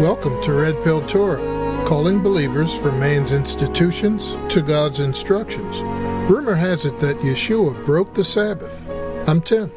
Welcome to RedPill Torah, calling believers from man's institutions to God's instructions. Rumor has it that Yeshua broke the Sabbath. I'm Tim.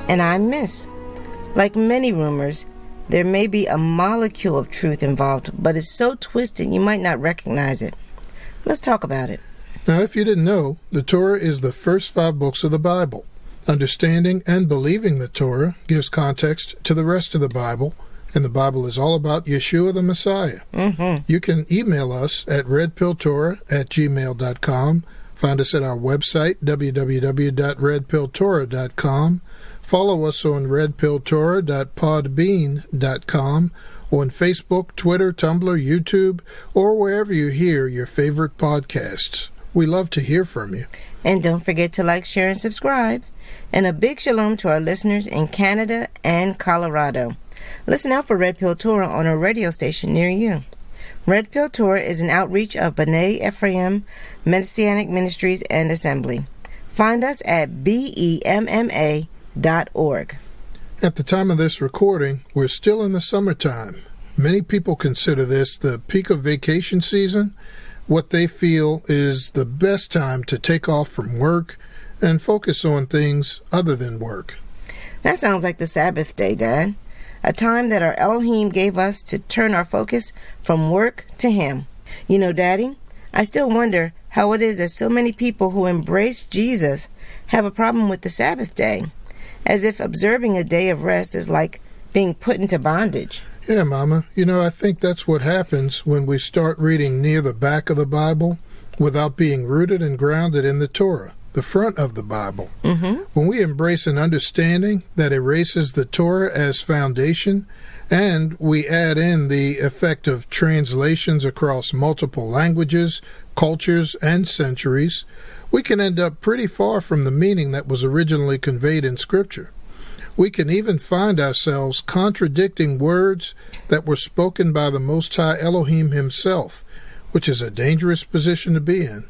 And I'm Miss. Like many rumors, there may be a molecule of truth involved, but it's so twisted you might not recognize it. Let's talk about it. Now, if you didn't know, the Torah is the first 5 books of the Bible. Understanding and believing the Torah gives context to the rest of the Bible, and the Bible is all about Yeshua the Messiah. You can email us at redpilltorah@gmail.com. Find us at our website, www.redpilltorah.com. Follow us on redpilltorah.podbean.com, on Facebook, Twitter, Tumblr, YouTube, or wherever you hear your favorite podcasts. We love to hear from you. And don't forget to like, share, and subscribe. And a big shalom to our listeners in Canada and Colorado. Listen out for RedPill Torah on a radio station near you. RedPill Torah is an outreach of B'nai Ephraim Messianic Ministries and Assembly. Find us at BEMMA.org. At the time of this recording, we're still in the summertime. Many people consider this the peak of vacation season, what they feel is the best time to take off from work and focus on things other than work. That sounds like the Sabbath day, Dad. A time that our Elohim gave us to turn our focus from work to Him. You know, Daddy, I still wonder how it is that so many people who embrace Jesus have a problem with the Sabbath day, as if observing a day of rest is like being put into bondage. Yeah, Mama. You know, I think that's what happens when we start reading near the back of the Bible without being rooted and grounded in the Torah, the front of the Bible. When we embrace an understanding that erases the Torah as foundation, and we add in the effect of translations across multiple languages, cultures, and centuries, we can end up pretty far from the meaning that was originally conveyed in Scripture. We can even find ourselves contradicting words that were spoken by the Most High Elohim Himself, which is a dangerous position to be in.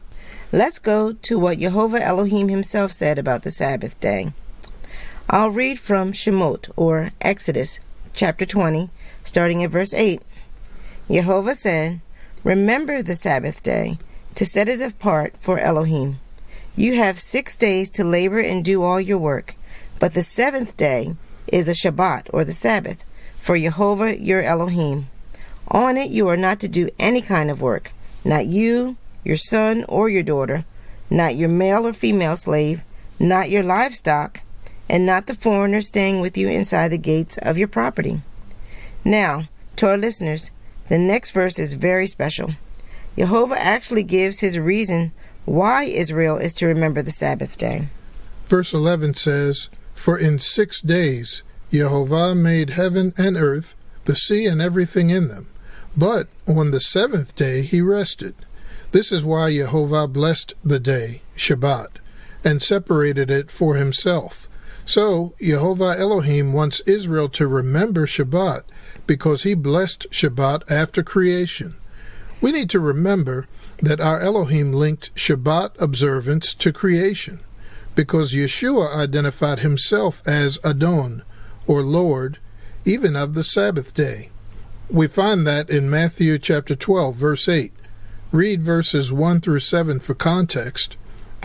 Let's go to what Yehovah Elohim Himself said about the Sabbath day. I'll read from Shemot, or Exodus, chapter 20, starting at verse 8. Yehovah said, "Remember the Sabbath day, to set it apart for Elohim. You have 6 days to labor and do all your work, but the 7th day is the Shabbat, or the Sabbath, for Yehovah your Elohim. On it you are not to do any kind of work, not you, your son or your daughter, not your male or female slave, not your livestock, and not the foreigner staying with you inside the gates of your property." Now, to our listeners, the next verse is very special. Yehovah actually gives his reason why Israel is to remember the Sabbath day. Verse 11 says, "For in 6 days Yehovah made heaven and earth, the sea and everything in them. But on the 7th day he rested. This is why Yehovah blessed the day, Shabbat, and separated it for himself. So Yehovah Elohim wants Israel to remember Shabbat because he blessed Shabbat after creation. We need to remember that our Elohim linked Shabbat observance to creation because Yeshua identified himself as Adon, or Lord, even of the Sabbath day. We find that in Matthew chapter 12, verse 8. Read verses 1 through 7 for context.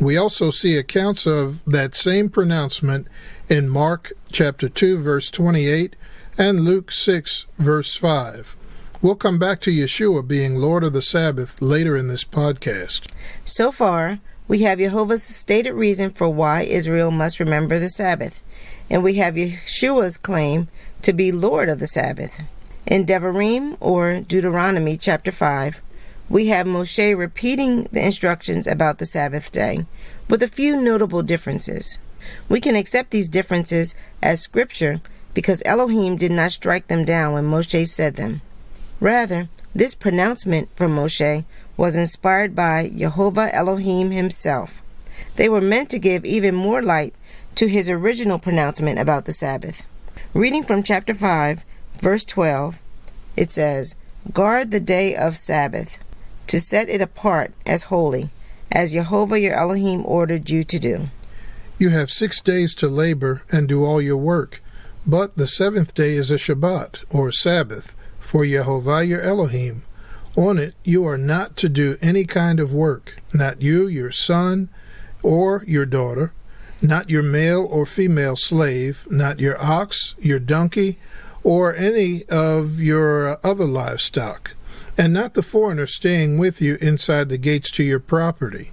We also see accounts of that same pronouncement in Mark chapter 2, verse 28, and Luke 6, verse 5. We'll come back to Yeshua being Lord of the Sabbath later in this podcast. So far, we have Yehovah's stated reason for why Israel must remember the Sabbath, and we have Yeshua's claim to be Lord of the Sabbath. In Devarim, or Deuteronomy chapter 5, we have Moshe repeating the instructions about the Sabbath day, with a few notable differences. We can accept these differences as scripture because Elohim did not strike them down when Moshe said them. Rather, this pronouncement from Moshe was inspired by Yehovah Elohim himself. They were meant to give even more light to his original pronouncement about the Sabbath. Reading from chapter 5, verse 12, it says, "Guard the day of Sabbath, to set it apart as holy, as Yehovah your Elohim ordered you to do." You have 6 days to labor and do all your work, but the 7th day is a Shabbat, or Sabbath, for Yehovah your Elohim. On it you are not to do any kind of work, not you, your son, or your daughter, not your male or female slave, not your ox, your donkey, or any of your other livestock, and not the foreigner staying with you inside the gates to your property,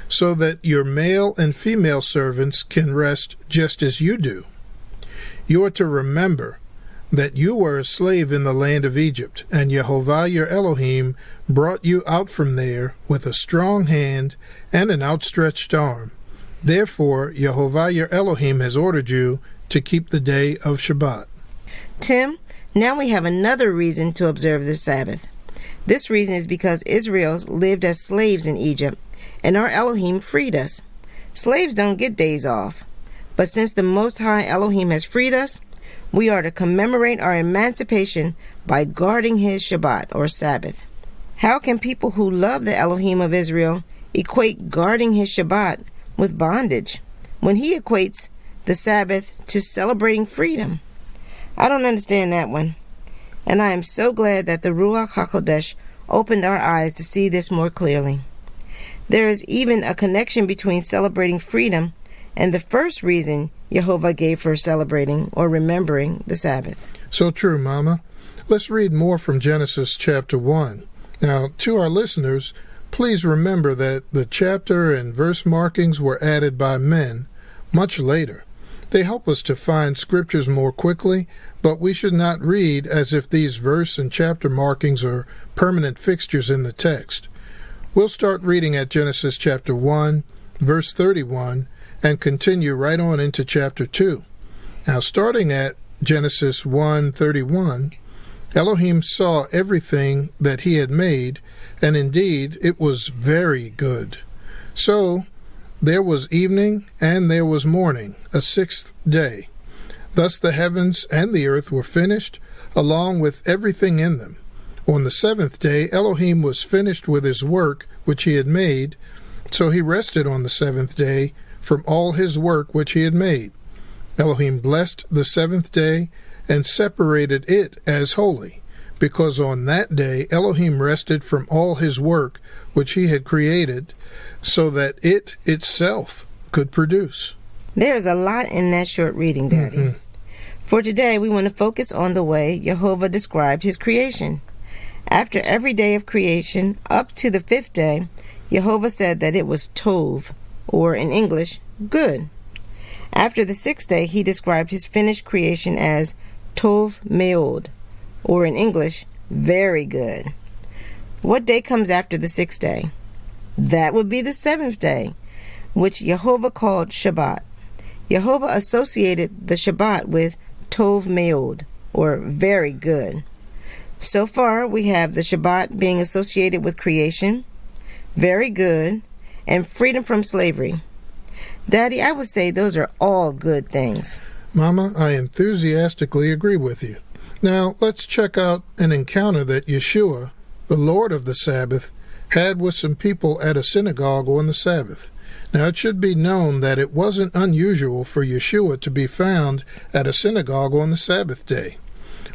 so that your male and female servants can rest just as you do. You are to remember that you were a slave in the land of Egypt, and Yehovah your Elohim brought you out from there with a strong hand and an outstretched arm. Therefore, Yehovah your Elohim has ordered you to keep the day of Shabbat. Tim, now we have another reason to observe the Sabbath. This reason is because Israel lived as slaves in Egypt, and our Elohim freed us. Slaves don't get days off. But since the Most High Elohim has freed us, we are to commemorate our emancipation by guarding his Shabbat, or Sabbath. How can people who love the Elohim of Israel equate guarding his Shabbat with bondage, when he equates the Sabbath to celebrating freedom? I don't understand that one. And I am so glad that the Ruach HaKodesh opened our eyes to see this more clearly. There is even a connection between celebrating freedom and the first reason Yehovah gave for celebrating or remembering the Sabbath. So true, Mama. Let's read more from Genesis chapter 1. Now, to our listeners, please remember that the chapter and verse markings were added by men much later. They help us to find scriptures more quickly, but we should not read as if these verse and chapter markings are permanent fixtures in the text. We'll start reading at Genesis chapter 1, verse 31, and continue right on into chapter 2. Now, starting at Genesis 1:31, Elohim saw everything that he had made, and indeed it was very good. So there was evening and there was morning, a sixth day. Thus the heavens and the earth were finished, along with everything in them. On the seventh day Elohim was finished with his work which he had made, so he rested on the seventh day from all his work which he had made. Elohim blessed the seventh day and separated it as holy, because on that day Elohim rested from all his work which he had created, so that it itself could produce. There is a lot in that short reading, Daddy. Mm-hmm. For today, we want to focus on the way Yehovah described his creation. After every day of creation, up to the fifth day, Yehovah said that it was Tov, or in English, good. After the sixth day, he described his finished creation as Tov M'od, or in English, very good. What day comes after the sixth day? That would be the seventh day, which Yehovah called Shabbat. Yehovah associated the Shabbat with Tov M'od, or very good. So far, we have the Shabbat being associated with creation, very good, and freedom from slavery. Daddy, I would say those are all good things. Mama, I enthusiastically agree with you. Now, let's check out an encounter that Yeshua, the Lord of the Sabbath, had with some people at a synagogue on the Sabbath. Now, it should be known that it wasn't unusual for Yeshua to be found at a synagogue on the Sabbath day.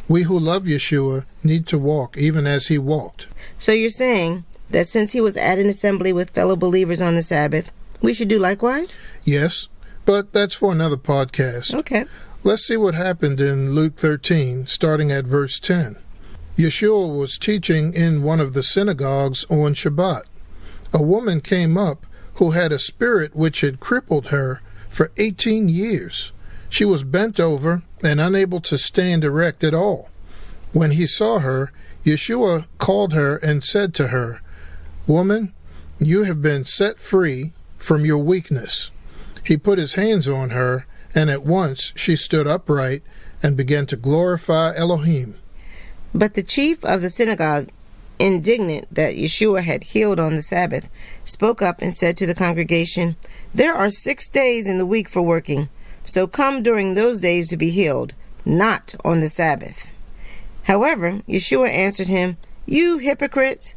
We who love Yeshua need to walk even as he walked. So you're saying that since he was at an assembly with fellow believers on the Sabbath, we should do likewise? Yes, but that's for another podcast. Okay. Let's see what happened in Luke 13, starting at verse 10. Yeshua was teaching in one of the synagogues on Shabbat. A woman came up who had a spirit which had crippled her for 18 years. She was bent over and unable to stand erect at all. When he saw her, Yeshua called her and said to her, "Woman, you have been set free from your weakness." He put his hands on her, and at once she stood upright and began to glorify Elohim. But the chief of the synagogue, indignant that Yeshua had healed on the Sabbath, spoke up and said to the congregation, "There are 6 days in the week for working, so come during those days to be healed, not on the Sabbath." However, Yeshua answered him, "You hypocrites!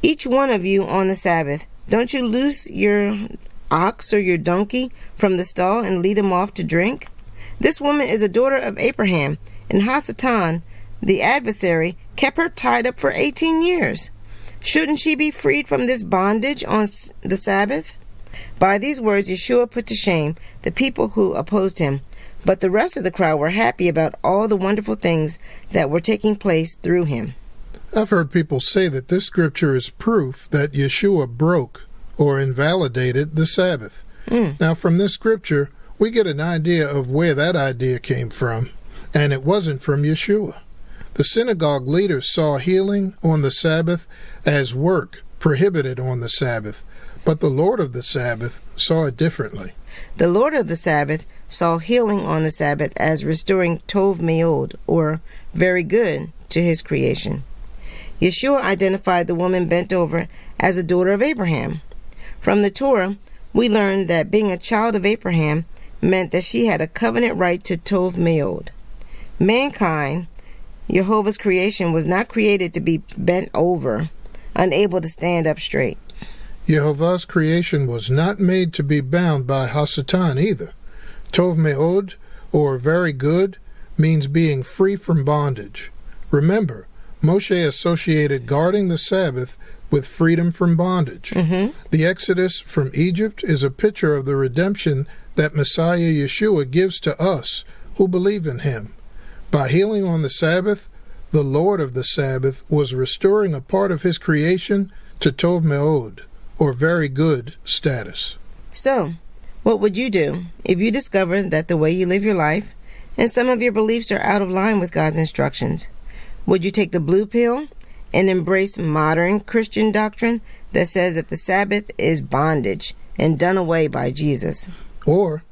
Each one of you on the Sabbath, don't you loose your ox or your donkey from the stall and lead him off to drink? This woman is a daughter of Abraham, and Hasatan, the adversary, kept her tied up for 18 years. Shouldn't she be freed from this bondage on the Sabbath? By these words, Yeshua put to shame the people who opposed him, but the rest of the crowd were happy about all the wonderful things that were taking place through him. I've heard people say that this scripture is proof that Yeshua broke or invalidated the Sabbath. Now, from this scripture, we get an idea of where that idea came from, and it wasn't from Yeshua. The synagogue leaders saw healing on the Sabbath as work prohibited on the Sabbath, but the Lord of the Sabbath saw it differently. The Lord of the Sabbath saw healing on the Sabbath as restoring Tov M'od, or very good, to his creation. Yeshua identified the woman bent over as a daughter of Abraham. From the Torah, we learn that being a child of Abraham meant that she had a covenant right to Tov M'od. Mankind, Jehovah's creation, was not created to be bent over, unable to stand up straight. Jehovah's creation was not made to be bound by Hasatan either. Tov M'od, or very good, means being free from bondage. Remember, Moshe associated guarding the Sabbath with freedom from bondage. The Exodus from Egypt is a picture of the redemption that Messiah Yeshua gives to us who believe in him. By healing on the Sabbath, the Lord of the Sabbath was restoring a part of his creation to Tov M'od, or very good, status. So, what would you do if you discovered that the way you live your life and some of your beliefs are out of line with God's instructions? Would you take the blue pill and embrace modern Christian doctrine that says that the Sabbath is bondage and done away by Jesus? Or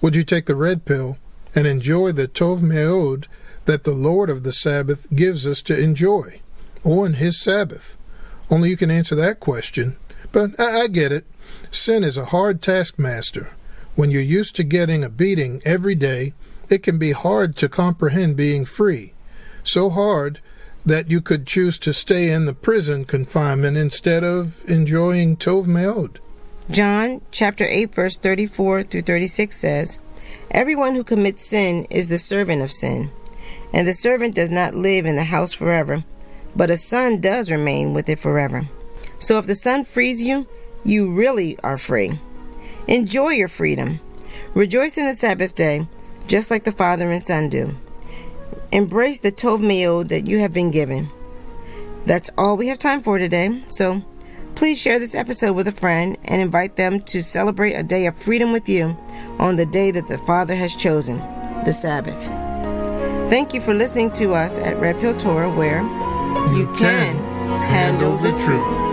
would you take the red pill and enjoy the Tov M'od that the Lord of the Sabbath gives us to enjoy on his Sabbath? Only you can answer that question. But I get it. Sin is a hard taskmaster. When you're used to getting a beating every day, it can be hard to comprehend being free. So hard that you could choose to stay in the prison confinement instead of enjoying Tov M'od. John chapter 8 verse 34 through 36 says, "Everyone who commits sin is the servant of sin, and the servant does not live in the house forever, but a son does remain with it forever. So if the Son frees you, you really are free. Enjoy your freedom. Rejoice in the Sabbath day, just like the Father and Son do. Embrace the Tov M'od that you have been given." That's all we have time for today, so please share this episode with a friend and invite them to celebrate a day of freedom with you on the day that the Father has chosen, the Sabbath. Thank you for listening to us at RedPill Torah, where you can handle the truth.